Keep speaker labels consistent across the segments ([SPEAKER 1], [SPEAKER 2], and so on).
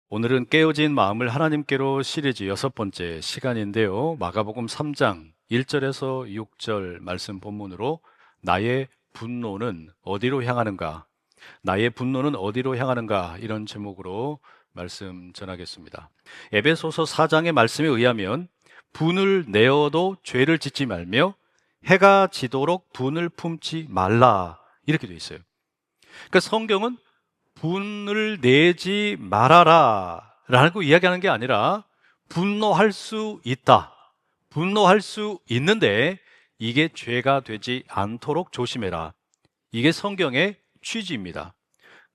[SPEAKER 1] 오늘은 깨어진 마음을 하나님께로 시리즈 6번째 시간인데요. 마가복음 3장 1절에서 6절 말씀 본문으로 나의 분노는 어디로 향하는가? 나의 분노는 어디로 향하는가? 이런 제목으로 말씀 전하겠습니다. 에베소서 4장의 말씀에 의하면 분을 내어도 죄를 짓지 말며 해가 지도록 분을 품지 말라 이렇게 돼 있어요. 그러니까 성경은 분을 내지 말아라 라고 이야기하는 게 아니라 분노할 수 있다. 분노할 수 있는데 이게 죄가 되지 않도록 조심해라. 이게 성경의 취지입니다.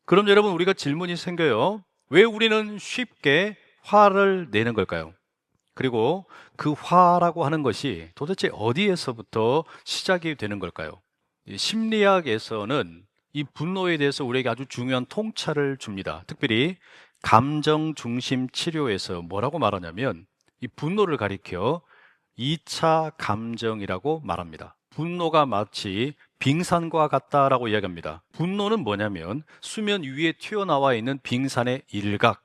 [SPEAKER 1] 그럼 여러분, 우리가 질문이 생겨요. 왜 우리는 쉽게 화를 내는 걸까요? 그리고 그 화라고 하는 것이 도대체 어디에서부터 시작이 되는 걸까요? 이 심리학에서는 이 분노에 대해서 우리에게 아주 중요한 통찰을 줍니다. 특별히 감정 중심 치료에서 뭐라고 말하냐면 이 분노를 가리켜 2차 감정이라고 말합니다. 분노가 마치 빙산과 같다라고 이야기합니다. 분노는 뭐냐면 수면 위에 튀어나와 있는 빙산의 일각,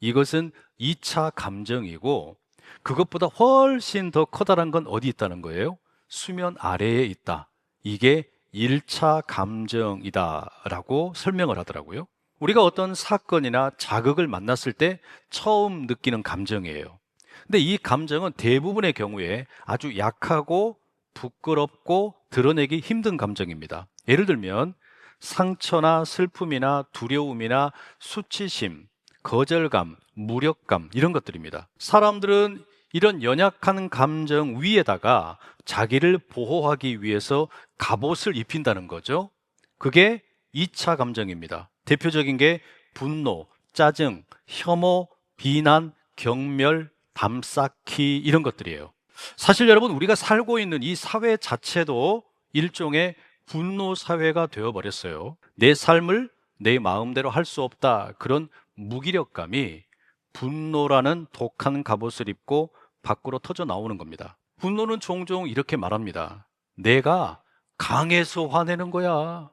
[SPEAKER 1] 이것은 2차 감정이고 그것보다 훨씬 더 커다란 건 어디 있다는 거예요? 수면 아래에 있다. 이게 1차 감정이다라고 설명을 하더라고요. 우리가 어떤 사건이나 자극을 만났을 때 처음 느끼는 감정이에요. 근데 이 감정은 대부분의 경우에 아주 약하고 부끄럽고 드러내기 힘든 감정입니다. 예를 들면 상처나 슬픔이나 두려움이나 수치심, 거절감, 무력감, 이런 것들입니다. 사람들은 이런 연약한 감정 위에다가 자기를 보호하기 위해서 갑옷을 입힌다는 거죠. 그게 2차 감정입니다. 대표적인 게 분노, 짜증, 혐오, 비난, 경멸, 담쌓기, 이런 것들이에요. 사실 여러분, 우리가 살고 있는 이 사회 자체도 일종의 분노 사회가 되어버렸어요. 내 삶을 내 마음대로 할 수 없다, 그런 무기력감이 분노라는 독한 갑옷을 입고 밖으로 터져 나오는 겁니다. 분노는 종종 이렇게 말합니다. 내가 강해서 화내는 거야.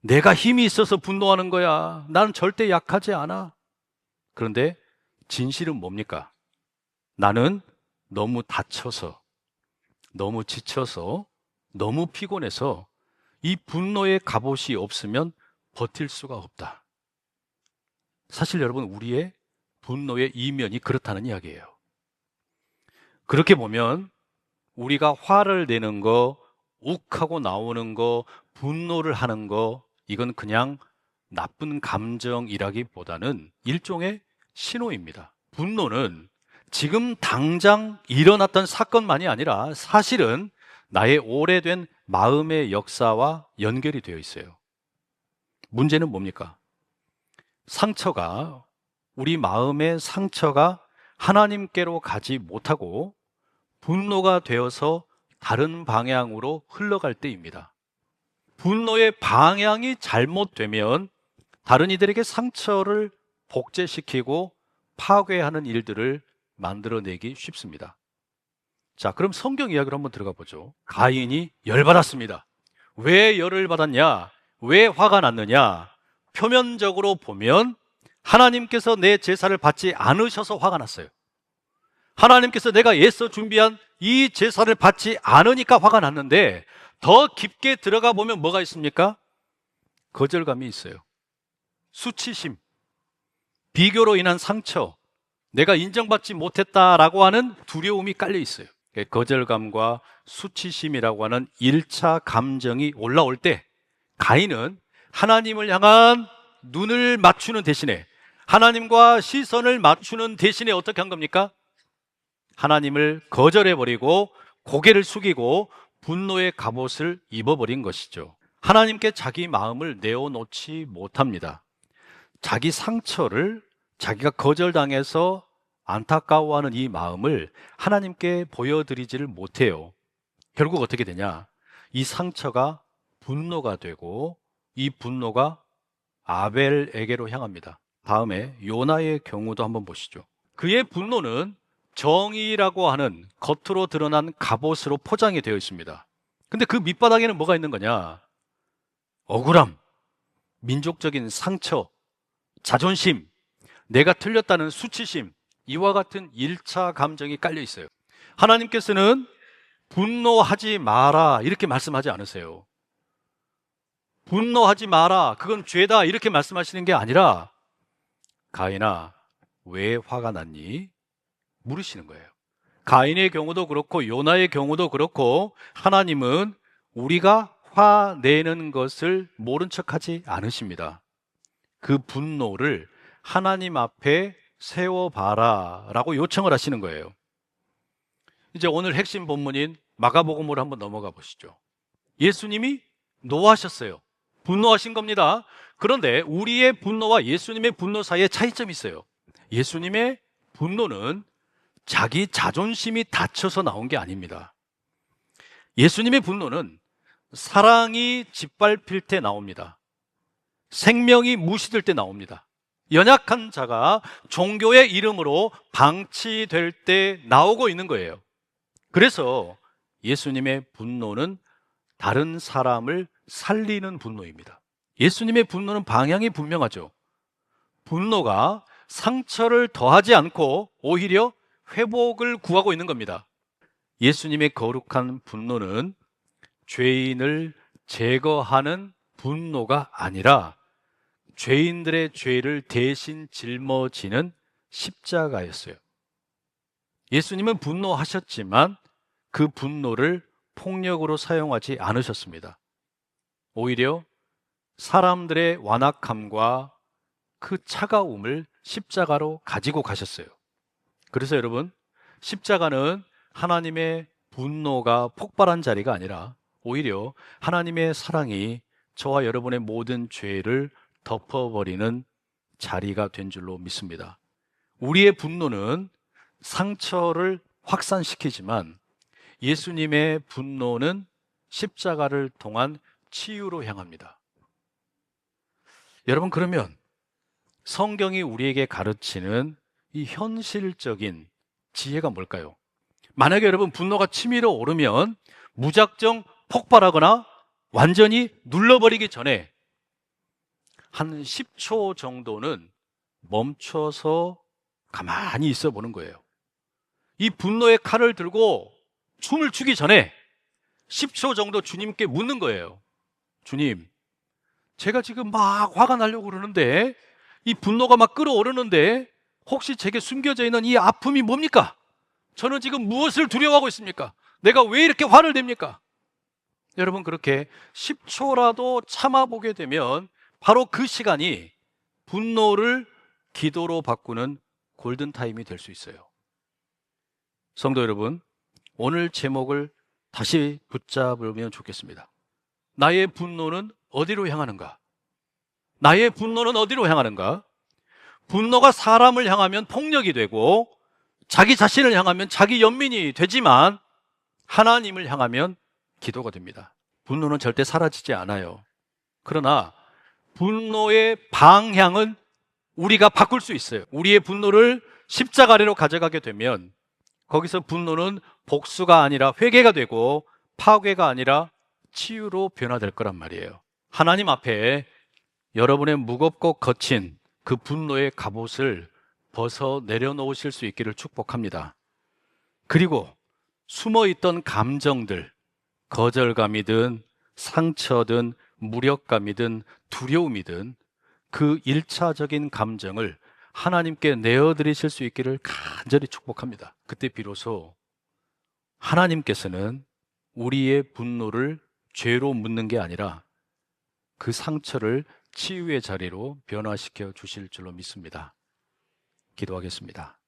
[SPEAKER 1] 내가 힘이 있어서 분노하는 거야. 나는 절대 약하지 않아. 그런데 진실은 뭡니까? 나는 너무 다쳐서, 너무 지쳐서, 너무 피곤해서 이 분노의 갑옷이 없으면 버틸 수가 없다. 사실 여러분, 우리의 분노의 이면이 그렇다는 이야기예요. 그렇게 보면 우리가 화를 내는 거, 욱하고 나오는 거, 분노를 하는 거, 이건 그냥 나쁜 감정이라기보다는 일종의 신호입니다. 분노는 지금 당장 일어났던 사건만이 아니라 사실은 나의 오래된 마음의 역사와 연결이 되어 있어요. 문제는 뭡니까? 상처가, 우리 마음의 상처가 하나님께로 가지 못하고 분노가 되어서 다른 방향으로 흘러갈 때입니다. 분노의 방향이 잘못되면 다른 이들에게 상처를 복제시키고 파괴하는 일들을 만들어내기 쉽습니다. 자, 그럼 성경 이야기로 한번 들어가 보죠. 가인이 열받았습니다. 왜 열을 받았냐? 왜 화가 났느냐? 표면적으로 보면 하나님께서 내 제사를 받지 않으셔서 화가 났어요. 하나님께서 내가 애써 준비한 이 제사를 받지 않으니까 화가 났는데, 더 깊게 들어가 보면 뭐가 있습니까? 거절감이 있어요. 수치심, 비교로 인한 상처, 내가 인정받지 못했다라고 하는 두려움이 깔려 있어요. 거절감과 수치심이라고 하는 1차 감정이 올라올 때 가인은 하나님을 향한 눈을 맞추는 대신에, 하나님과 시선을 맞추는 대신에 어떻게 한 겁니까? 하나님을 거절해버리고 고개를 숙이고 분노의 갑옷을 입어버린 것이죠. 하나님께 자기 마음을 내어놓지 못합니다. 자기 상처를, 자기가 거절당해서 안타까워하는 이 마음을 하나님께 보여드리지를 못해요. 결국 어떻게 되냐? 이 상처가 분노가 되고 이 분노가 아벨에게로 향합니다. 다음에 요나의 경우도 한번 보시죠. 그의 분노는 정의라고 하는 겉으로 드러난 갑옷으로 포장이 되어 있습니다. 근데 그 밑바닥에는 뭐가 있는 거냐? 억울함, 민족적인 상처, 자존심, 내가 틀렸다는 수치심, 이와 같은 1차 감정이 깔려 있어요. 하나님께서는 분노하지 마라 이렇게 말씀하지 않으세요. 분노하지 마라, 그건 죄다 이렇게 말씀하시는 게 아니라 가인아, 왜 화가 났니? 물으시는 거예요. 가인의 경우도 그렇고 요나의 경우도 그렇고 하나님은 우리가 화내는 것을 모른 척하지 않으십니다. 그 분노를 하나님 앞에 세워봐라 라고 요청을 하시는 거예요. 이제 오늘 핵심 본문인 마가복음으로 한번 넘어가 보시죠. 예수님이 노하셨어요. 분노하신 겁니다. 그런데 우리의 분노와 예수님의 분노 사이에 차이점이 있어요. 예수님의 분노는 자기 자존심이 다쳐서 나온 게 아닙니다. 예수님의 분노는 사랑이 짓밟힐 때 나옵니다. 생명이 무시될 때 나옵니다. 연약한 자가 종교의 이름으로 방치될 때 나오고 있는 거예요. 그래서 예수님의 분노는 다른 사람을 살리는 분노입니다. 예수님의 분노는 방향이 분명하죠. 분노가 상처를 더하지 않고 오히려 회복을 구하고 있는 겁니다. 예수님의 거룩한 분노는 죄인을 제거하는 분노가 아니라 죄인들의 죄를 대신 짊어지는 십자가였어요. 예수님은 분노하셨지만 그 분노를 폭력으로 사용하지 않으셨습니다. 오히려 사람들의 완악함과 그 차가움을 십자가로 가지고 가셨어요. 그래서 여러분, 십자가는 하나님의 분노가 폭발한 자리가 아니라 오히려 하나님의 사랑이 저와 여러분의 모든 죄를 덮어버리는 자리가 된 줄로 믿습니다. 우리의 분노는 상처를 확산시키지만 예수님의 분노는 십자가를 통한 치유로 향합니다. 여러분, 그러면 성경이 우리에게 가르치는 이 현실적인 지혜가 뭘까요? 만약에 여러분 분노가 치밀어 오르면 무작정 폭발하거나 완전히 눌러버리기 전에 한 10초 정도는 멈춰서 가만히 있어 보는 거예요. 이 분노의 칼을 들고 춤을 추기 전에 10초 정도 주님께 묻는 거예요. 주님, 제가 지금 막 화가 나려고 그러는데 이 분노가 막 끓어오르는데 혹시 제게 숨겨져 있는 이 아픔이 뭡니까? 저는 지금 무엇을 두려워하고 있습니까? 내가 왜 이렇게 화를 냅니까? 여러분, 그렇게 10초라도 참아보게 되면 바로 그 시간이 분노를 기도로 바꾸는 골든타임이 될 수 있어요. 성도 여러분, 오늘 제목을 다시 붙잡으면 좋겠습니다. 나의 분노는 어디로 향하는가? 나의 분노는 어디로 향하는가? 분노가 사람을 향하면 폭력이 되고 자기 자신을 향하면 자기 연민이 되지만 하나님을 향하면 기도가 됩니다. 분노는 절대 사라지지 않아요. 그러나 분노의 방향은 우리가 바꿀 수 있어요. 우리의 분노를 십자가 아래로 가져가게 되면 거기서 분노는 복수가 아니라 회개가 되고 파괴가 아니라 치유로 변화될 거란 말이에요. 하나님 앞에 여러분의 무겁고 거친 그 분노의 갑옷을 벗어 내려놓으실 수 있기를 축복합니다. 그리고 숨어있던 감정들, 거절감이든 상처든 무력감이든 두려움이든 그 1차적인 감정을 하나님께 내어드리실 수 있기를 간절히 축복합니다. 그때 비로소 하나님께서는 우리의 분노를 죄로 묻는 게 아니라 그 상처를 치유의 자리로 변화시켜 주실 줄로 믿습니다. 기도하겠습니다.